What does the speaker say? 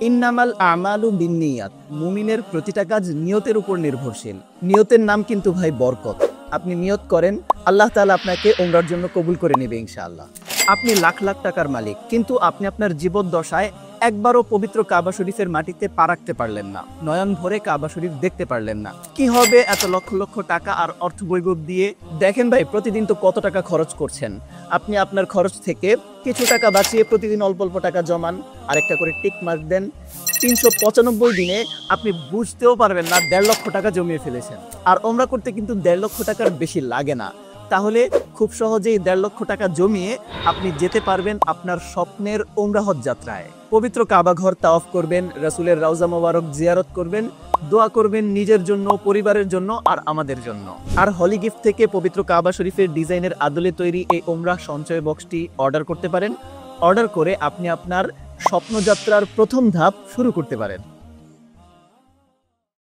ইন্নামাল আমালু বিন্নিয়াত, মুমিনের প্রতিটা কাজ নিয়তের উপর নির্ভরশীল। নিয়তের নাম কিন্তু ভাই বরকত। আপনি নিয়ত করেন, আল্লাহ তাআলা আপনাকে ওমরার জন্য কবুল করে নেবে ইনশাআল্লাহ। আপনি লাখ লাখ টাকার মালিক, কিন্তু আপনি আপনার জীবদ্দশায় একবারও পবিত্র কাবা শরীফের মাটিতে পা রাখতে পারলেন না, নয়ন ভরে কাবা শরীফ দেখতে পারলেন না। কি হবে এত লক্ষ লক্ষ টাকা আর অর্থ বৈভব দিয়ে? দেখেন ভাই, প্রতিদিন তো কত টাকা খরচ করছেন। আপনি আপনার খরচ থেকে কিছু টাকা বাঁচিয়ে প্রতিদিন অল্প অল্প টাকা জমান, আরেকটা করে টিক মার্ক দেন। 395 দিনে আপনি বুঝতেও পারবেন না 1.5 লক্ষ টাকা জমিয়ে ফেলেছেন। আর ওমরা করতে কিন্তু 1.5 লক্ষ টাকার বেশি লাগে না। তাহলে খুব সহজেই 1.5 লক্ষ টাকা জমিয়ে আপনি যেতে পারবেন আপনার স্বপ্নের ওমরা হজ যাত্রায়। পবিত্র কাবা ঘর তাওয়াফ করবেন, রাসূলের রওজা মোবারক জিয়ারত করবেন, দোয়া করবেন নিজের জন্য, পরিবারের জন্য আর আমাদের জন্য। আর হলি গিফট থেকে পবিত্র কাবা শরীফের ডিজাইনের আদলে তৈরি এই ওমরা সঞ্চয় বক্সটি অর্ডার করতে পারেন। অর্ডার করে আপনি আপনার স্বপ্নযাত্রার প্রথম ধাপ শুরু করতে পারেন।